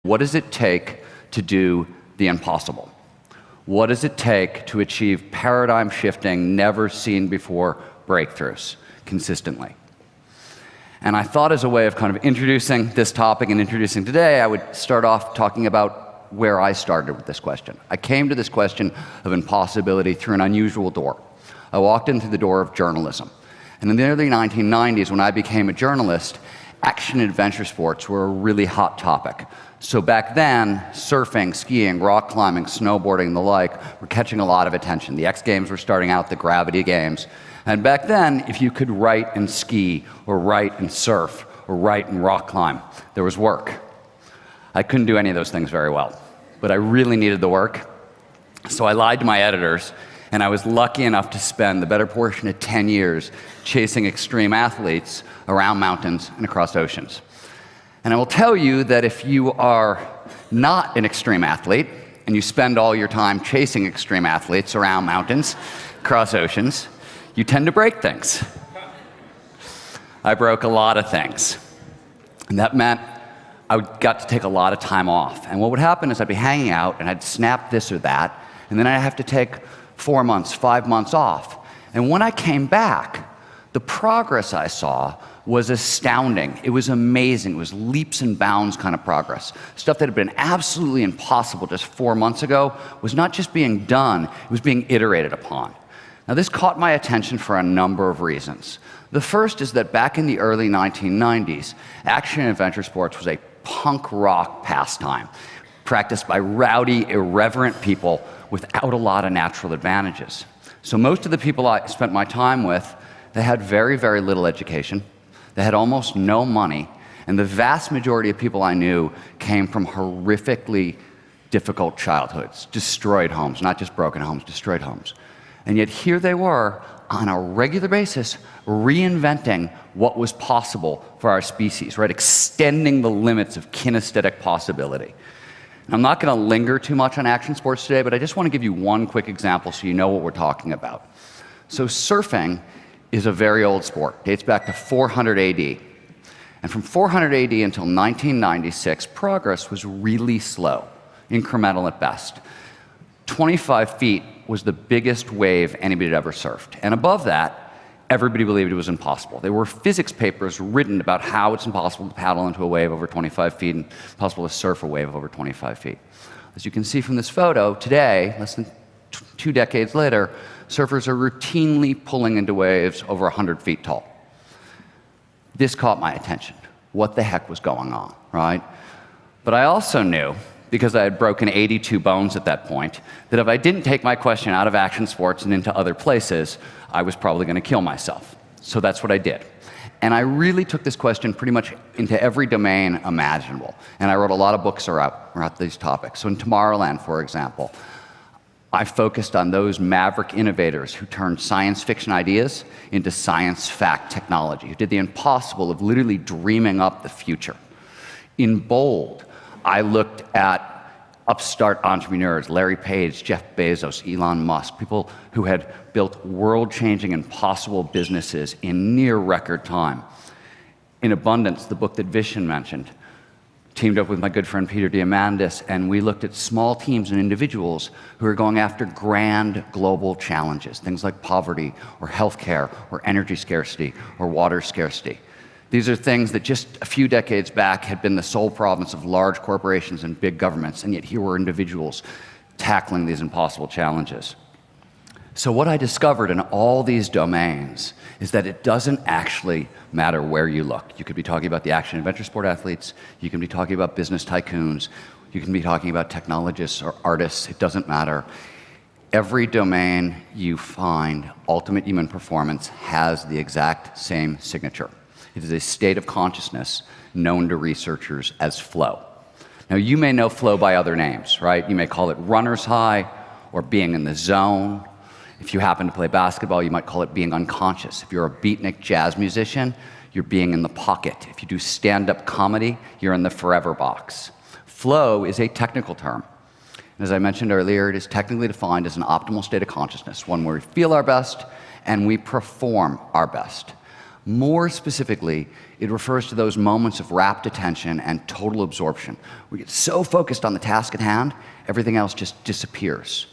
What does it take to do the impossible? What does it take to achieve paradigm-shifting, never-seen-before breakthroughs consistently? And I thought as a way of kind of introducing this topic and introducing today, I would start off talking about where I started with this question. I came to this question of impossibility through an unusual door. I walked in through the door of journalism. And in the early 1990s, when I became a journalist, action and adventure sports were a really hot topic. So back then, surfing, skiing, rock climbing, snowboarding, and the like were catching a lot of attention. The X Games were starting out, the Gravity Games. And back then, if you could write and ski, or write and surf, or write and rock climb, there was work. I couldn't do any of those things very well, but I really needed the work. So I lied to my editors, and I was lucky enough to spend the better portion of 10 years chasing extreme athletes around mountains and across oceans. And I will tell you that if you are not an extreme athlete, and you spend all your time chasing extreme athletes around mountains, across oceans, you tend to break things. I broke a lot of things. And that meant I got to take a lot of time off. And what would happen is I'd be hanging out, and I'd snap this or that, and then I'd have to take 4 months, 5 months off. And when I came back, the progress I saw was astounding. It was amazing. It was leaps and bounds kind of progress. Stuff that had been absolutely impossible just 4 months ago was not just being done, it was being iterated upon. Now, this caught my attention for a number of reasons. The first is that back in the early 1990s, action and adventure sports was a punk rock pastime, practiced by rowdy, irreverent people without a lot of natural advantages. So most of the people I spent my time with, they had very, very little education. They had almost no money, and the vast majority of people I knew came from horrifically difficult childhoods, destroyed homes, not just broken homes, destroyed homes. And yet here they were, on a regular basis, reinventing what was possible for our species, right? Extending the limits of kinesthetic possibility. And I'm not going to linger too much on action sports today, but I just want to give you one quick example so you know what we're talking about. So surfing is a very old sport, dates back to 400 AD. And from 400 AD until 1996, progress was really slow, incremental at best. 25 feet was the biggest wave anybody had ever surfed. And above that, everybody believed it was impossible. There were physics papers written about how it's impossible to paddle into a wave over 25 feet and impossible to surf a wave over 25 feet. As you can see from this photo, today, less than 2 decades later, surfers are routinely pulling into waves over 100 feet tall. This caught my attention. What the heck was going on, right? But I also knew, because I had broken 82 bones at that point, that if I didn't take my question out of action sports and into other places, I was probably going to kill myself. So that's what I did. And I really took this question pretty much into every domain imaginable. And I wrote a lot of books about these topics. So in Tomorrowland, for example, I focused on those maverick innovators who turned science fiction ideas into science fact technology, who did the impossible of literally dreaming up the future. In Bold, I looked at upstart entrepreneurs, Larry Page, Jeff Bezos, Elon Musk, people who had built world-changing, impossible businesses in near record time. In Abundance, the book that Vishen mentioned, teamed up with my good friend Peter Diamandis, and we looked at small teams and individuals who are going after grand global challenges, things like poverty, or healthcare, or energy scarcity, or water scarcity. These are things that just a few decades back had been the sole province of large corporations and big governments, and yet here were individuals tackling these impossible challenges. So what I discovered in all these domains is that it doesn't actually matter where you look. You could be talking about the action adventure sport athletes, you can be talking about business tycoons, you can be talking about technologists or artists, it doesn't matter. Every domain you find, ultimate human performance has the exact same signature. It is a state of consciousness known to researchers as flow. Now, you may know flow by other names, right? You may call it runner's high or being in the zone. If you happen to play basketball, you might call it being unconscious. If you're a beatnik jazz musician, you're being in the pocket. If you do stand-up comedy, you're in the forever box. Flow is a technical term. And as I mentioned earlier, it is technically defined as an optimal state of consciousness, one where we feel our best and we perform our best. More specifically, it refers to those moments of rapt attention and total absorption. We get so focused on the task at hand, everything else just disappears.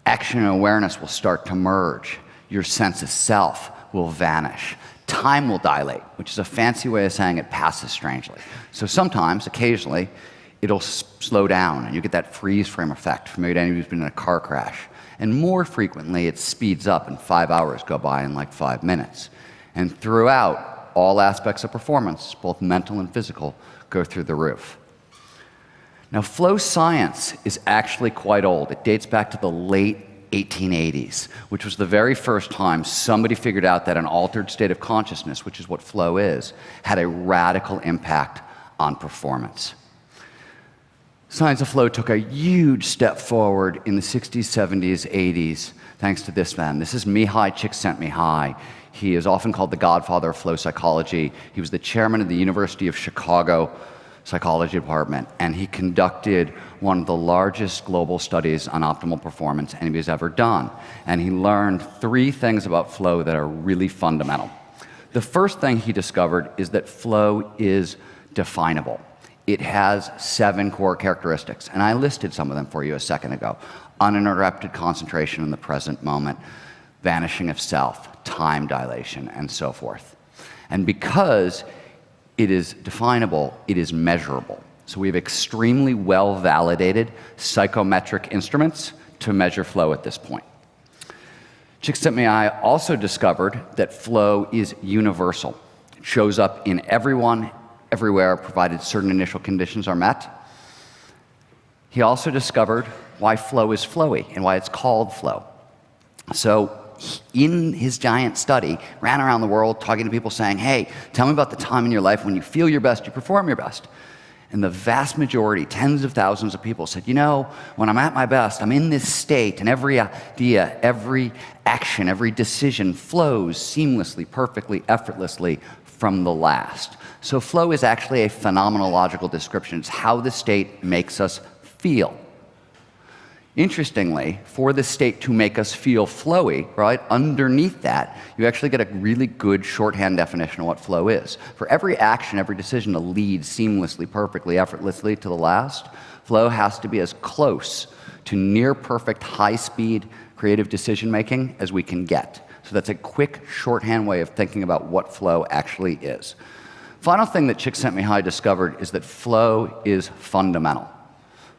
Action and awareness will start to merge. Your sense of self will vanish. Time will dilate, which is a fancy way of saying it passes strangely. So sometimes, occasionally, it'll slow down, and you get that freeze frame effect from maybe anyone who's been in a car crash. And more frequently, it speeds up, and 5 hours go by in like 5 minutes. And throughout, all aspects of performance, both mental and physical, go through the roof. Now, flow science is actually quite old. It dates back to the late 1880s, which was the very first time somebody figured out that an altered state of consciousness, which is what flow is, had a radical impact on performance. Science of flow took a huge step forward in the 60s, 70s, 80s, thanks to this man. This is Mihai Csikszentmihalyi. He is often called the godfather of flow psychology. He was the chairman of the University of Chicago psychology department, and he conducted one of the largest global studies on optimal performance anybody's ever done. And he learned 3 things about flow that are really fundamental. The first thing he discovered is that flow is definable. It has 7 core characteristics, and I listed some of them for you a second ago. Uninterrupted concentration in the present moment, vanishing of self, time dilation, and so forth. And because it is definable, it is measurable. So we have extremely well-validated psychometric instruments to measure flow at this point. Csikszentmihalyi also discovered that flow is universal. It shows up in everyone, everywhere, provided certain initial conditions are met. He also discovered why flow is flowy and why it's called flow. So in his giant study, ran around the world talking to people saying, hey, tell me about the time in your life when you feel your best, you perform your best. And the vast majority, tens of thousands of people said, you know, when I'm at my best, I'm in this state, and every idea, every action, every decision flows seamlessly, perfectly, effortlessly from the last. So flow is actually a phenomenological description. It's how the state makes us feel. Interestingly, for the state to make us feel flowy, right, underneath that, you actually get a really good shorthand definition of what flow is. For every action, every decision to lead seamlessly, perfectly, effortlessly to the last, flow has to be as close to near-perfect, high-speed creative decision-making as we can get. So that's a quick shorthand way of thinking about what flow actually is. Final thing that Csikszentmihalyi discovered is that flow is fundamental.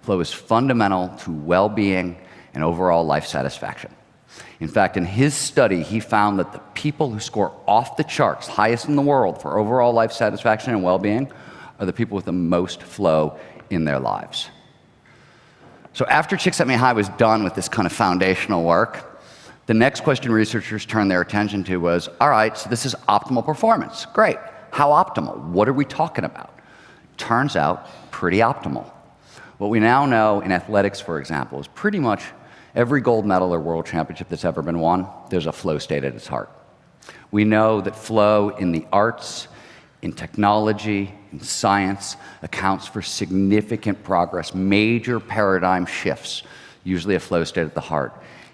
Flow is fundamental to well-being and overall life satisfaction. In fact, in his study, he found that the people who score off the charts, highest in the world for overall life satisfaction and well-being, are the people with the most flow in their lives. So after Csikszentmihalyi was done with this kind of foundational work, the next question researchers turned their attention to was, all right, so this is optimal performance. Great. How optimal? What are we talking about? Turns out, pretty optimal. What we now know in athletics, for example, is pretty much every gold medal or world championship that's ever been won, there's a flow state at its heart. We know that flow in the arts, in technology, in science, accounts for significant progress, major paradigm shifts, usually a flow state at the heart.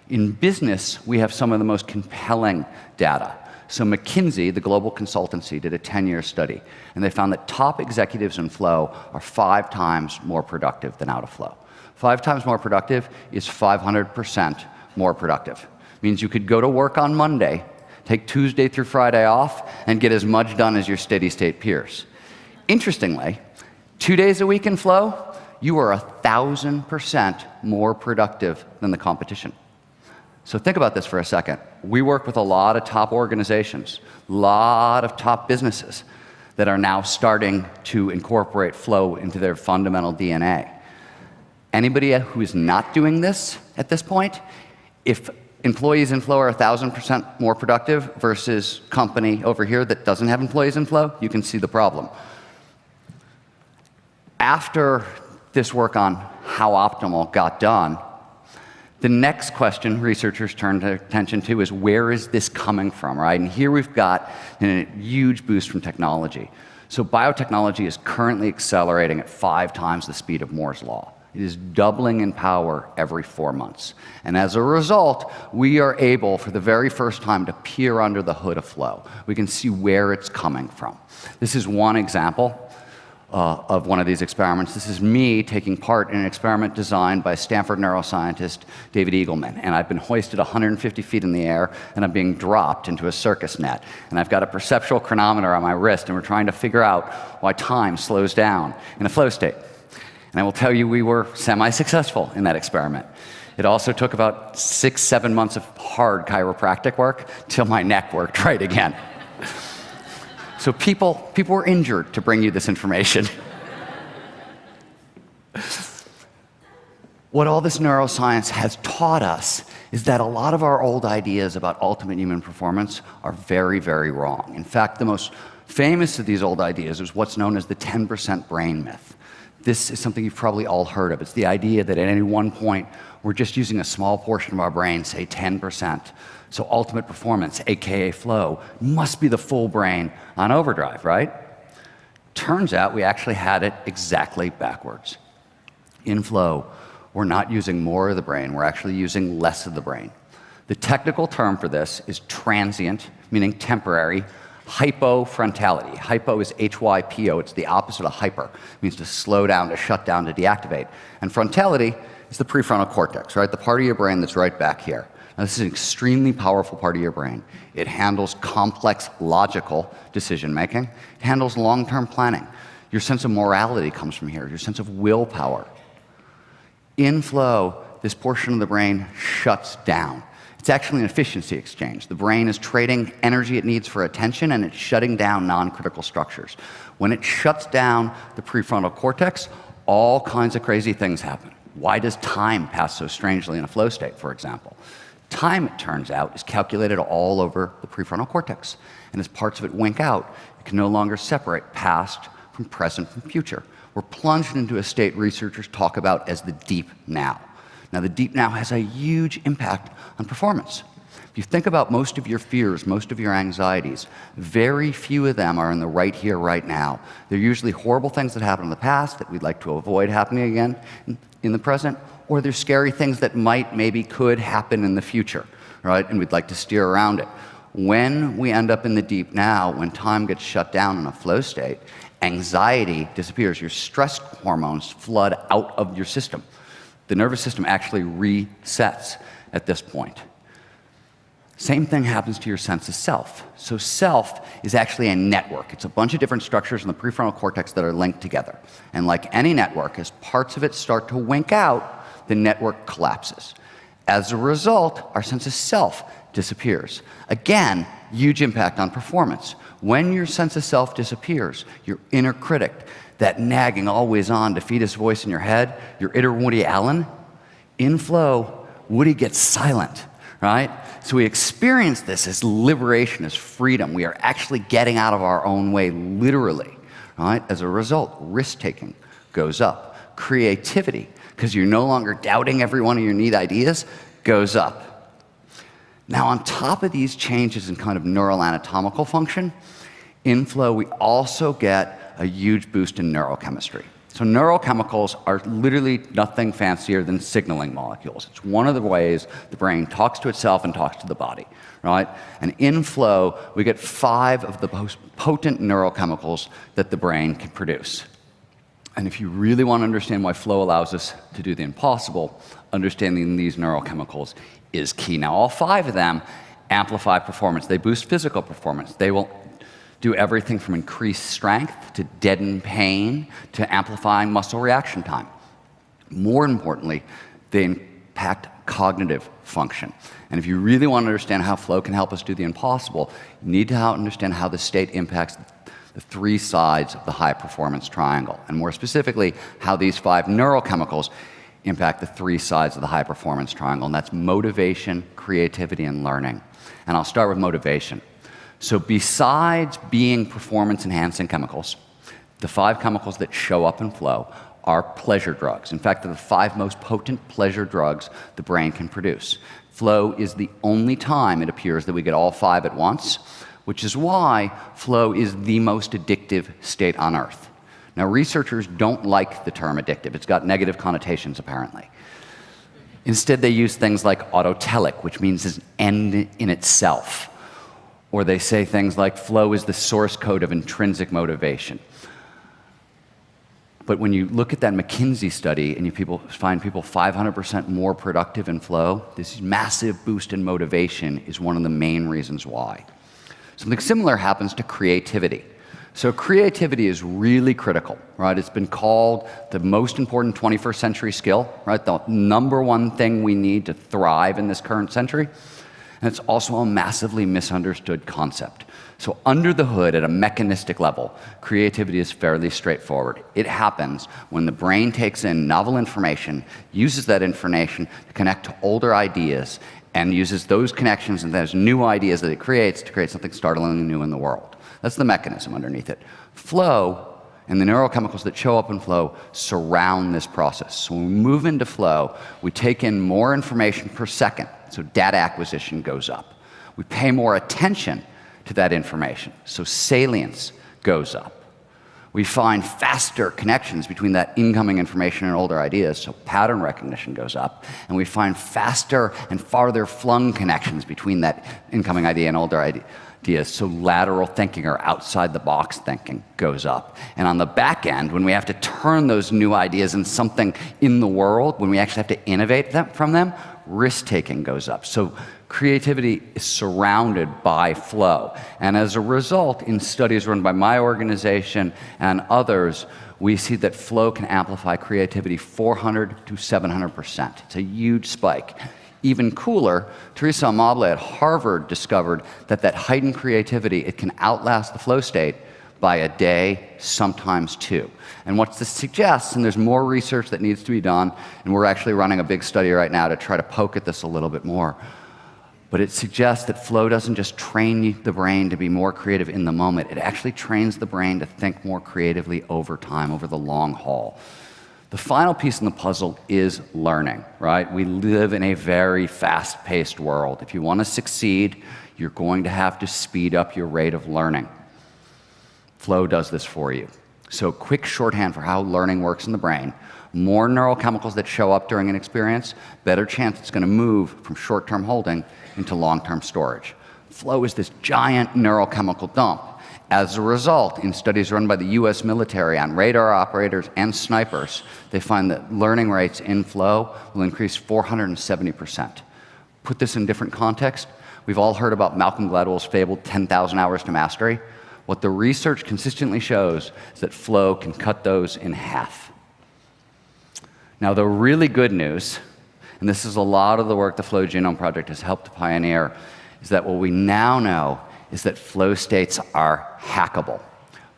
In business, we have some of the most compelling data. So McKinsey, the global consultancy, did a 10-year study, and they found that top executives in flow are 5 times more productive than out of flow. 5 times more productive is 500% more productive. Means you could go to work on Monday, take Tuesday through Friday off, and get as much done as your steady-state peers. Interestingly, 2 days a week in flow, you are 1,000% more productive than the competition. So think about this for a second. We work with a lot of top organizations, a lot of top businesses that are now starting to incorporate flow into their fundamental DNA. Anybody who is not doing this at this point, if employees in flow are 1,000% more productive versus company over here that doesn't have employees in flow, you can see the problem. After this work on how optimal got done, the next question researchers turned their attention to is, where is this coming from, right? And here we've got a huge boost from technology. So biotechnology is currently accelerating at 5 times the speed of Moore's law. It is doubling in power every 4 months. And as a result, we are able, for the very first time, to peer under the hood of flow. We can see where it's coming from. This is one example of one of these experiments. This is me taking part in an experiment designed by Stanford neuroscientist David Eagleman. And I've been hoisted 150 feet in the air, and I'm being dropped into a circus net. And I've got a perceptual chronometer on my wrist, and we're trying to figure out why time slows down in a flow state. And I will tell you, we were semi-successful in that experiment. It also took about 6-7 months of hard chiropractic work till my neck worked right again. So people were injured to bring you this information. What all this neuroscience has taught us is that a lot of our old ideas about ultimate human performance are very, very wrong. In fact, the most famous of these old ideas is what's known as the 10% brain myth. This is something you've probably all heard of. It's the idea that at any one point, we're just using a small portion of our brain, say 10%. So ultimate performance, AKA flow, must be the full brain on overdrive, right? Turns out we actually had it exactly backwards. In flow, we're not using more of the brain, we're actually using less of the brain. The technical term for this is transient, meaning temporary, hypofrontality. Hypo is H-Y-P-O, it's the opposite of hyper. It means to slow down, to shut down, to deactivate. And frontality is the prefrontal cortex, right? The part of your brain that's right back here. Now, this is an extremely powerful part of your brain. It handles complex logical decision-making. It handles long-term planning. Your sense of morality comes from here, your sense of willpower. In flow, this portion of the brain shuts down. It's actually an efficiency exchange. The brain is trading energy it needs for attention, and it's shutting down non-critical structures. When it shuts down the prefrontal cortex, all kinds of crazy things happen. Why does time pass so strangely in a flow state, for example? Time, it turns out, is calculated all over the prefrontal cortex. And as parts of it wink out, you can no longer separate past from present from future. We're plunged into a state researchers talk about as the deep now. Now, the deep now has a huge impact on performance. If you think about most of your fears, most of your anxieties, very few of them are in the right here, right now. They're usually horrible things that happened in the past that we'd like to avoid happening again in the present, or they're scary things that might, maybe could happen in the future, right? And we'd like to steer around it. When we end up in the deep now, when time gets shut down in a flow state, anxiety disappears. Your stress hormones flood out of your system. The nervous system actually resets at this point. Same thing happens to your sense of self. So self is actually a network. It's a bunch of different structures in the prefrontal cortex that are linked together. And like any network, as parts of it start to wink out, the network collapses. As a result, our sense of self disappears. Again, huge impact on performance. When your sense of self disappears, your inner critic, that nagging, always on, defeatist voice in your head, your inner Woody Allen, in flow, Woody gets silent, right? So we experience this as liberation, as freedom. We are actually getting out of our own way, literally, right? As a result, risk-taking goes up. Creativity, because you're no longer doubting every one of your neat ideas, goes up. Now, on top of these changes in kind of neural anatomical function, in flow, we also get a huge boost in neurochemistry. So neurochemicals are literally nothing fancier than signaling molecules. It's one of the ways the brain talks to itself and talks to the body, right? And in flow, we get 5 of the most potent neurochemicals that the brain can produce. And if you really want to understand why flow allows us to do the impossible, understanding these neurochemicals is key. Now, all 5 of them amplify performance. They boost physical performance. They will do everything from increased strength to deaden pain to amplifying muscle reaction time. More importantly, they impact cognitive function. And if you really want to understand how flow can help us do the impossible, you need to understand how the state impacts the 3 sides of the high performance triangle, and more specifically, how these 5 neurochemicals impact the 3 sides of the high performance triangle, and that's motivation, creativity, and learning. And I'll start with motivation. So besides being performance-enhancing chemicals, the 5 chemicals that show up in flow are pleasure drugs. In fact, they're the 5 most potent pleasure drugs the brain can produce. Flow is the only time it appears that we get all 5 at once, which is why flow is the most addictive state on Earth. Now, researchers don't like the term addictive. It's got negative connotations, apparently. Instead, they use things like autotelic, which means an end in itself. Or they say things like flow is the source code of intrinsic motivation. But when you look at that McKinsey study and you find people 500% more productive in flow, this massive boost in motivation is one of the main reasons why. Something similar happens to creativity. So creativity is really critical, right? It's been called the most important 21st century skill, right? The number one thing we need to thrive in this current century. And it's also a massively misunderstood concept. So under the hood, at a mechanistic level, creativity is fairly straightforward. It happens when the brain takes in novel information, uses that information to connect to older ideas, and uses those connections and those new ideas that it creates to create something startlingly new in the world. That's the mechanism underneath it. Flow and the neurochemicals that show up in flow surround this process. So when we move into flow, we take in more information per second, so data acquisition goes up. We pay more attention to that information, so salience goes up. We find faster connections between that incoming information and older ideas, so pattern recognition goes up. And we find faster and farther flung connections between that incoming idea and older ideas, so lateral thinking or outside the box thinking goes up. And on the back end, when we have to turn those new ideas into something in the world, when we actually have to innovate from them, risk-taking goes up. So creativity is surrounded by flow. And as a result, in studies run by my organization and others, we see that flow can amplify creativity 400 to 700%. It's a huge spike. Even cooler, Teresa Amabile at Harvard discovered that heightened creativity, it can outlast the flow state by a day, sometimes two. And what this suggests, and there's more research that needs to be done, and we're actually running a big study right now to try to poke at this a little bit more, but it suggests that flow doesn't just train the brain to be more creative in the moment, it actually trains the brain to think more creatively over time, over the long haul. The final piece in the puzzle is learning, right? We live in a very fast-paced world. If you want to succeed, you're going to have to speed up your rate of learning. Flow does this for you. So quick shorthand for how learning works in the brain. More neurochemicals that show up during an experience, better chance it's going to move from short-term holding into long-term storage. Flow is this giant neurochemical dump. As a result, in studies run by the US military on radar operators and snipers, they find that learning rates in flow will increase 470%. Put this in different context. We've all heard about Malcolm Gladwell's fabled 10,000 hours to mastery. What the research consistently shows is that flow can cut those in half. Now, the really good news, and this is a lot of the work the Flow Genome Project has helped pioneer, is that what we now know is that flow states are hackable.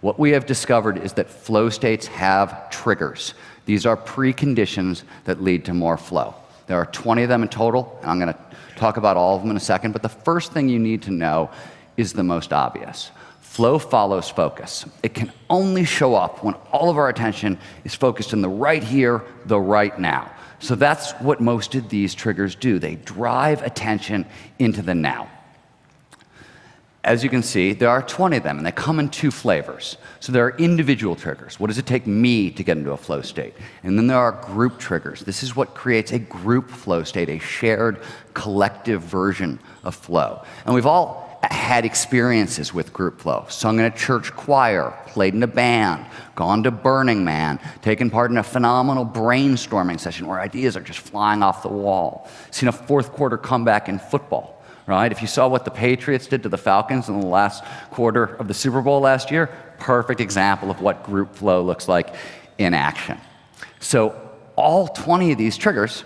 What we have discovered is that flow states have triggers. These are preconditions that lead to more flow. There are 20 of them in total, and I'm going to talk about all of them in a second, but the first thing you need to know is the most obvious. Flow follows focus. It can only show up when all of our attention is focused in the right here, the right now. So that's what most of these triggers do. They drive attention into the now. As you can see, there are 20 of them, and they come in two flavors. So there are individual triggers. What does it take me to get into a flow state? And then there are group triggers. This is what creates a group flow state, a shared collective version of flow. And we've all had experiences with group flow. Sung in a church choir, played in a band, gone to Burning Man, taken part in a phenomenal brainstorming session where ideas are just flying off the wall. Seen a fourth quarter comeback in football. Right? If you saw what the Patriots did to the Falcons in the last quarter of the Super Bowl last year, perfect example of what group flow looks like in action. So all 20 of these triggers,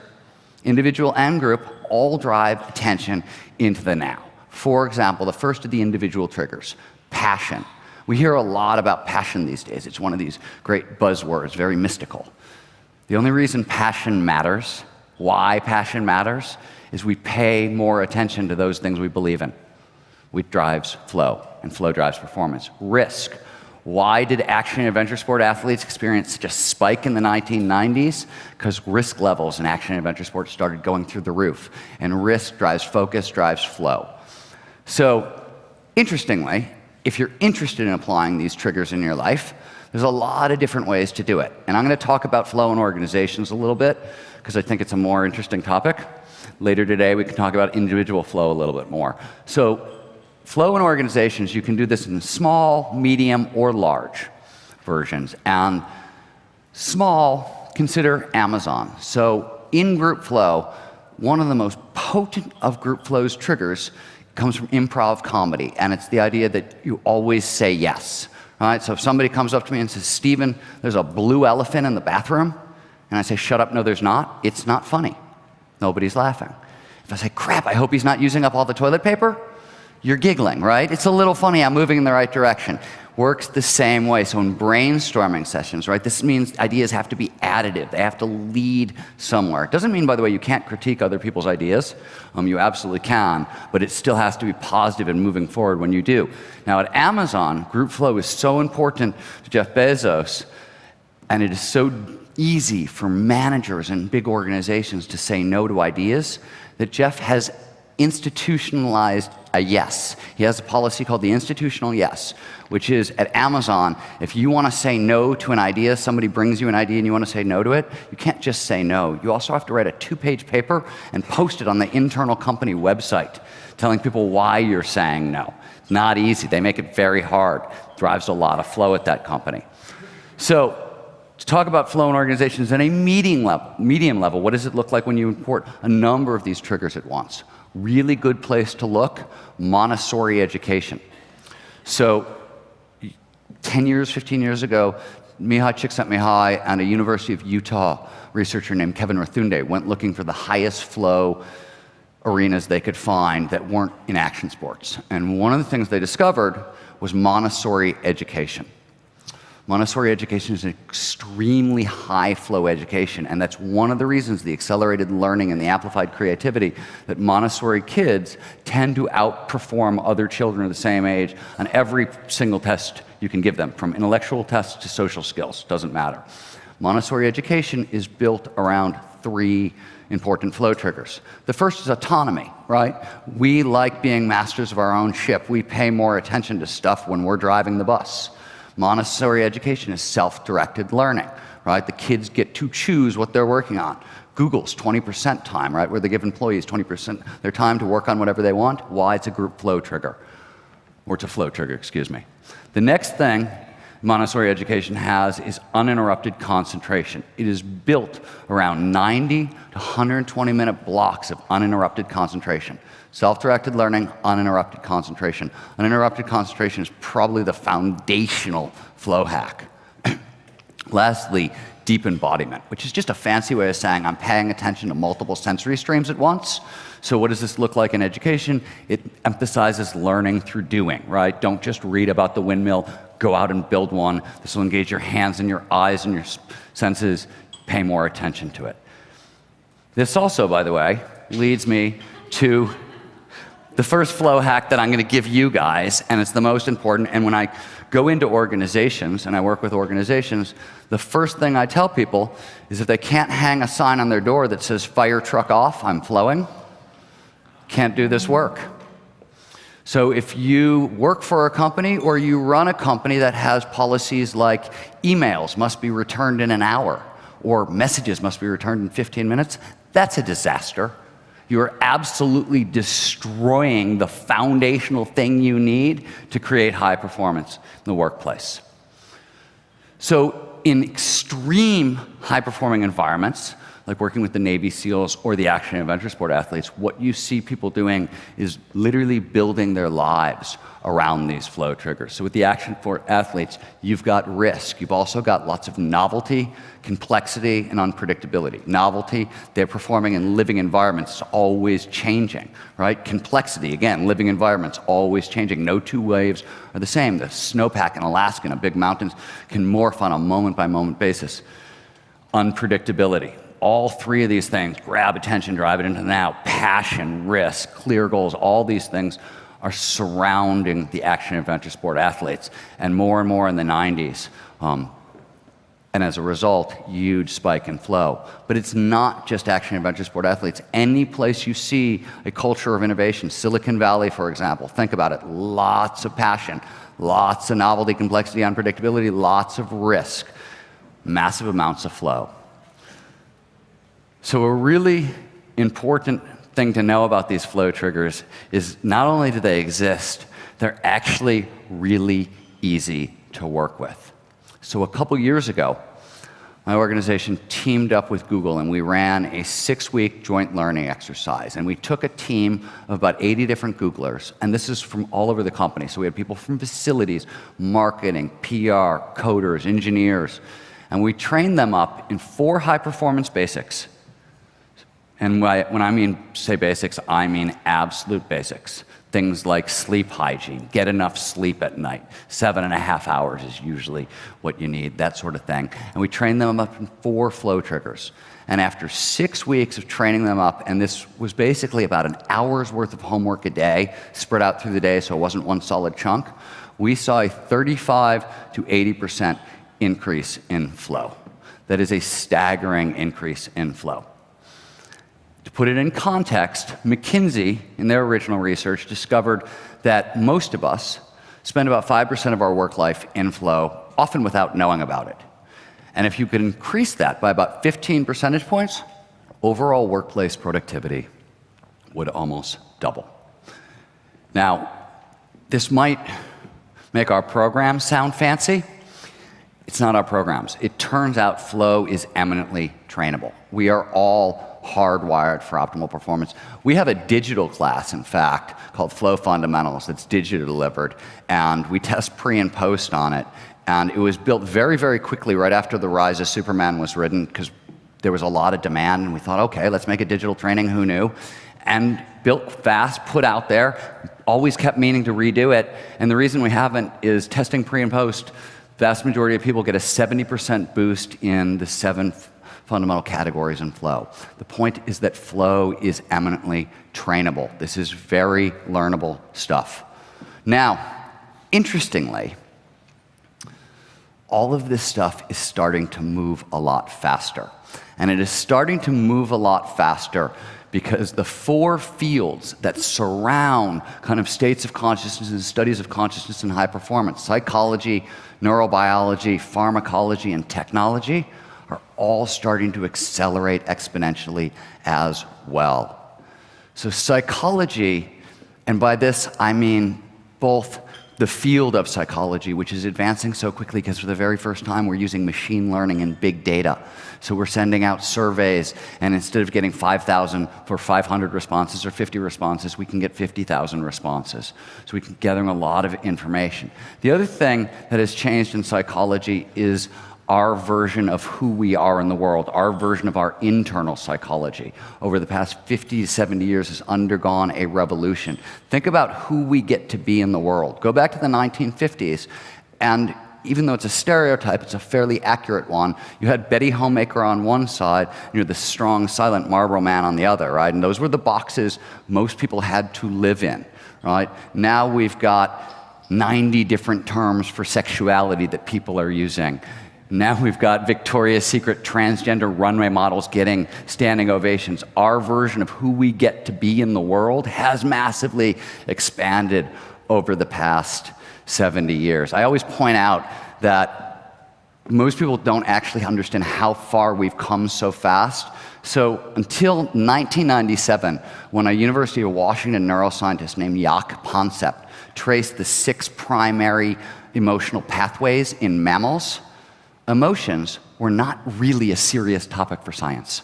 individual and group, all drive attention into the now. For example, the first of the individual triggers, passion. We hear a lot about passion these days. It's one of these great buzzwords, very mystical. The only reason passion matters, why passion matters, is we pay more attention to those things we believe in. Which drives flow, and flow drives performance. Risk. Why did action and adventure sport athletes experience such a spike in the 1990s? Because risk levels in action and adventure sports started going through the roof. And risk drives focus, drives flow. So, interestingly, if you're interested in applying these triggers in your life, There's a lot of different ways to do it. And I'm going to talk about flow in organizations a little bit, because I think it's a more interesting topic. Later today, we can talk about individual flow a little bit more. So flow in organizations, you can do this in small, medium, or large versions. And small, consider Amazon. So in group flow, one of the most potent of group flow's triggers comes from improv comedy, and it's the idea that you always say yes. Right? So if somebody comes up to me and says, Stephen, there's a blue elephant in the bathroom, and I say, shut up, no there's not, it's not funny. Nobody's laughing. If I say, crap, I hope he's not using up all the toilet paper, you're giggling, right? It's a little funny, I'm moving in the right direction. Works the same way. So in brainstorming sessions, right, this means ideas have to be additive. They have to lead somewhere. It doesn't mean, by the way, you can't critique other people's ideas. You absolutely can, but it still has to be positive and moving forward when you do. Now at Amazon, group flow is so important to Jeff Bezos, and it is so easy for managers and big organizations to say no to ideas that Jeff has institutionalized a yes. He has a policy called the institutional yes, which is at Amazon, if you want to say no to an idea, somebody brings you an idea and you want to say no to it, you can't just say no. You also have to write a 2-page paper and post it on the internal company website, telling people why you're saying no. It's not easy. They make it very hard. Drives a lot of flow at that company. So to talk about flow in organizations at a medium level, what does it look like when you import a number of these triggers at once? Really good place to look, Montessori education. So 10 years, 15 years ago, Mihai Csikszentmihalyi and a University of Utah researcher named Kevin Rathunde went looking for the highest flow arenas they could find that weren't in action sports. And one of the things they discovered was Montessori education. Montessori education is an extremely high flow education, and that's one of the reasons the accelerated learning and the amplified creativity that Montessori kids tend to outperform other children of the same age on every single test you can give them, from intellectual tests to social skills, doesn't matter. Montessori education is built around 3 important flow triggers. The first is autonomy, right? We like being masters of our own ship. We pay more attention to stuff when we're driving the bus. Montessori education is self-directed learning, right? The kids get to choose what they're working on. Google's 20% time, right? Where they give employees 20% their time to work on whatever they want. Why? It's a group flow trigger. Or it's a flow trigger, excuse me. The next thing Montessori education has is uninterrupted concentration. It is built around 90 to 120-minute blocks of uninterrupted concentration. Self-directed learning, uninterrupted concentration. Uninterrupted concentration is probably the foundational flow hack. Lastly, deep embodiment, which is just a fancy way of saying I'm paying attention to multiple sensory streams at once. So what does this look like in education? It emphasizes learning through doing, right? Don't just read about the windmill, go out and build one. This will engage your hands and your eyes and your senses. Pay more attention to it. This also, by the way, leads me to the first flow hack that I'm going to give you guys, and it's the most important. And when I go into organizations and I work with organizations, the first thing I tell people is if they can't hang a sign on their door that says fire truck off, I'm flowing, can't do this work. So if you work for a company or you run a company that has policies like emails must be returned in an hour or messages must be returned in 15 minutes, that's a disaster. You are absolutely destroying the foundational thing you need to create high performance in the workplace. So in extreme high-performing environments, like working with the Navy SEALs or the action and adventure sport athletes, what you see people doing is literally building their lives around these flow triggers. So with the action sport athletes, you've got risk. You've also got lots of novelty, complexity, and unpredictability. Novelty, they're performing in living environments, always changing, right? Complexity, again, living environments, always changing. No 2 waves are the same. The snowpack in Alaska and big mountains can morph on a moment-by-moment basis. Unpredictability. All 3 of these things, grab attention, drive it into the now, passion, risk, clear goals, all these things are surrounding the action and adventure sport athletes. And more in the 90s, And as a result, huge spike in flow. But it's not just action adventure sport athletes. Any place you see a culture of innovation, Silicon Valley, for example, think about it. Lots of passion, lots of novelty, complexity, unpredictability, lots of risk, massive amounts of flow. So a really important thing to know about these flow triggers is not only do they exist, they're actually really easy to work with. So a couple years ago, my organization teamed up with Google and we ran a 6-week joint learning exercise. And we took a team of about 80 different Googlers, and this is from all over the company. So we had people from facilities, marketing, PR, coders, engineers, and we trained them up in 4 high-performance basics. And when I mean say basics, I mean absolute basics. Things like sleep hygiene, get enough sleep at night. 7.5 hours is usually what you need, that sort of thing. And we trained them up in 4 flow triggers. And after 6 weeks of training them up, and this was basically about an hour's worth of homework a day, spread out through the day so it wasn't one solid chunk, we saw a 35 to 80% increase in flow. That is a staggering increase in flow. To put it in context, McKinsey, in their original research, discovered that most of us spend about 5% of our work life in flow, often without knowing about it. And if you could increase that by about 15 percentage points, overall workplace productivity would almost double. Now, this might make our programs sound fancy. It's not our programs. It turns out flow is eminently trainable. We are all hardwired for optimal performance. We have a digital class, in fact, called Flow Fundamentals that's digitally delivered, and we test pre and post on it. And it was built very, very quickly right after The Rise of Superman was written, because there was a lot of demand, and we thought, okay, let's make a digital training, who knew? And built fast, put out there, always kept meaning to redo it. And the reason we haven't is testing pre and post, vast majority of people get a 70% boost in the 7 fundamental categories in flow. The point is that flow is eminently trainable. This is very learnable stuff. Now, interestingly, all of this stuff is starting to move a lot faster. And it is starting to move a lot faster because the 4 fields that surround kind of states of consciousness and studies of consciousness and high performance, psychology, neurobiology, pharmacology, and technology, are all starting to accelerate exponentially as well. So psychology, and by this I mean both the field of psychology, which is advancing so quickly because for the very first time we're using machine learning and big data. So we're sending out surveys, and instead of getting 5,000 for 500 responses or 50 responses, we can get 50,000 responses. So we can gather a lot of information. The other thing that has changed in psychology is our version of who we are in the world, our version of our internal psychology over the past 50 to 70 years has undergone a revolution. Think about who we get to be in the world. Go back to the 1950s, and even though it's a stereotype, it's a fairly accurate one. You had Betty Homemaker on one side, and you're the strong, silent Marlboro Man on the other, right? And those were the boxes most people had to live in, right? Now we've got 90 different terms for sexuality that people are using. Now we've got Victoria's Secret transgender runway models getting standing ovations. Our version of who we get to be in the world has massively expanded over the past 70 years. I always point out that most people don't actually understand how far we've come so fast. So until 1997, when a University of Washington neuroscientist named Jaak Panksepp traced the 6 primary emotional pathways in mammals, emotions were not really a serious topic for science.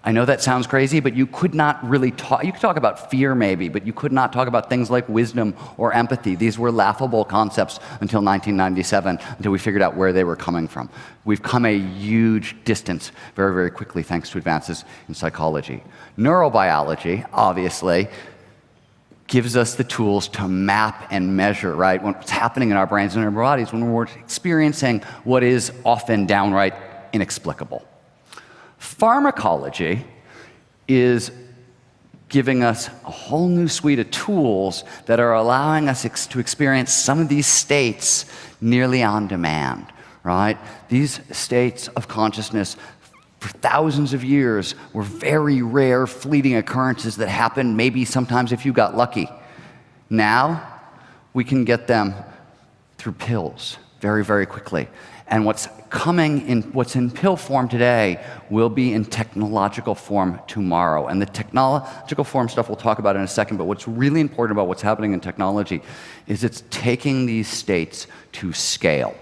I know that sounds crazy, but you could not really talk, you could talk about fear maybe, but you could not talk about things like wisdom or empathy. These were laughable concepts until 1997, until we figured out where they were coming from. We've come a huge distance very, very quickly thanks to advances in psychology. Neurobiology, obviously, gives us the tools to map and measure, right, what's happening in our brains and our bodies when we're experiencing what is often downright inexplicable. Pharmacology is giving us a whole new suite of tools that are allowing us to experience some of these states nearly on demand, right? These states of consciousness for thousands of years were very rare, fleeting occurrences that happened maybe sometimes if you got lucky. Now, we can get them through pills very, very quickly. And what's in pill form today will be in technological form tomorrow. And the technological form stuff we'll talk about in a second, but what's really important about what's happening in technology is it's taking these states to scale.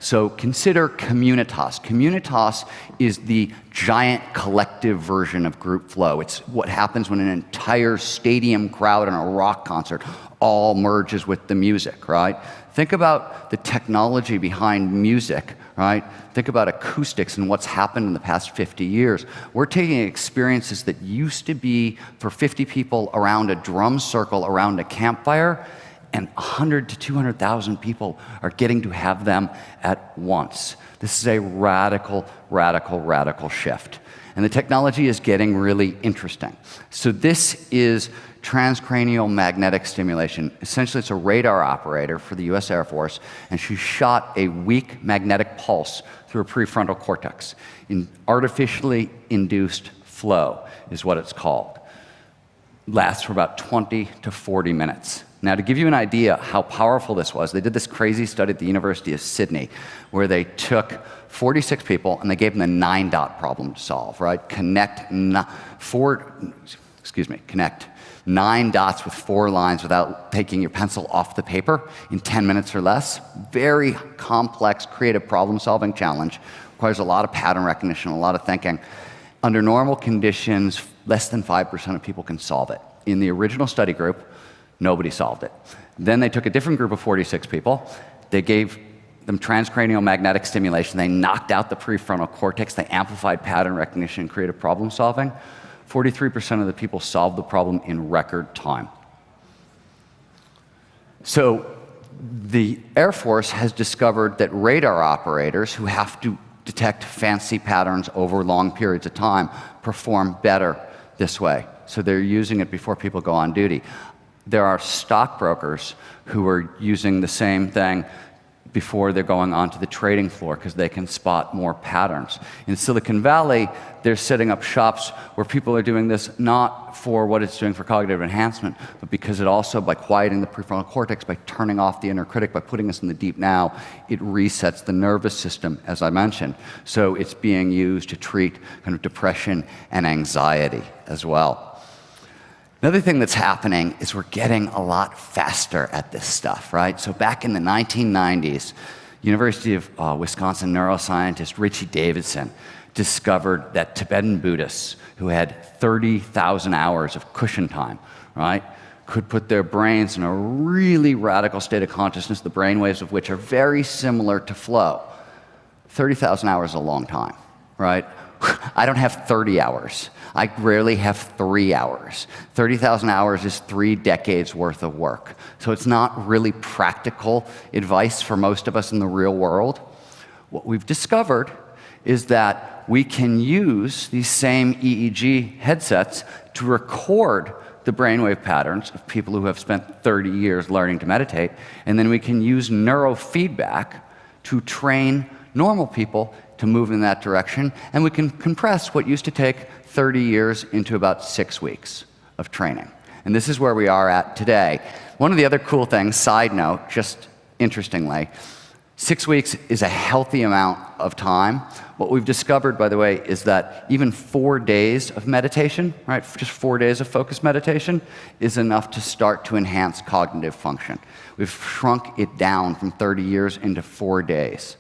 So consider communitas. Communitas is the giant collective version of group flow. It's what happens when an entire stadium crowd in a rock concert all merges with the music, right? Think about the technology behind music, right? Think about acoustics and what's happened in the past 50 years. We're taking experiences that used to be for 50 people around a drum circle, around a campfire, and 100 to 200,000 people are getting to have them at once. This is a radical, radical, radical shift. And the technology is getting really interesting. So this is transcranial magnetic stimulation. Essentially, it's a radar operator for the US Air Force, and she shot a weak magnetic pulse through a prefrontal cortex. Artificially induced flow is what it's called. Lasts for about 20 to 40 minutes. Now, to give you an idea how powerful this was, they did this crazy study at the University of Sydney where they took 46 people and they gave them the 9-dot problem to solve, right? Connect 9 dots with 4 lines without taking your pencil off the paper in 10 minutes or less. Very complex, creative problem-solving challenge. Requires a lot of pattern recognition, a lot of thinking. Under normal conditions, less than 5% of people can solve it. In the original study group, nobody solved it. Then they took a different group of 46 people. They gave them transcranial magnetic stimulation. They knocked out the prefrontal cortex. They amplified pattern recognition and creative problem solving. 43% of the people solved the problem in record time. So the Air Force has discovered that radar operators who have to detect fancy patterns over long periods of time perform better this way. So they're using it before people go on duty. There are stockbrokers who are using the same thing before they're going onto the trading floor because they can spot more patterns. In Silicon Valley, they're setting up shops where people are doing this not for what it's doing for cognitive enhancement, but because it also, by quieting the prefrontal cortex, by turning off the inner critic, by putting us in the deep now, it resets the nervous system, as I mentioned. So it's being used to treat kind of depression and anxiety as well. Another thing that's happening is we're getting a lot faster at this stuff, right? So back in the 1990s, University of Wisconsin neuroscientist Richie Davidson discovered that Tibetan Buddhists who had 30,000 hours of cushion time, right, could put their brains in a really radical state of consciousness, the brainwaves of which are very similar to flow. 30,000 hours is a long time, right? I don't have 30 hours. I rarely have 3 hours. 30,000 hours is 3 decades worth of work. So it's not really practical advice for most of us in the real world. What we've discovered is that we can use these same EEG headsets to record the brainwave patterns of people who have spent 30 years learning to meditate, and then we can use neurofeedback to train normal people to move in that direction, and we can compress what used to take 30 years into about 6 weeks of training. And this is where we are at today. One of the other cool things, side note, just interestingly, 6 weeks is a healthy amount of time. What we've discovered, by the way, is that even 4 days of meditation, right, just 4 days of focused meditation, is enough to start to enhance cognitive function. We've shrunk it down from 30 years into 4 days.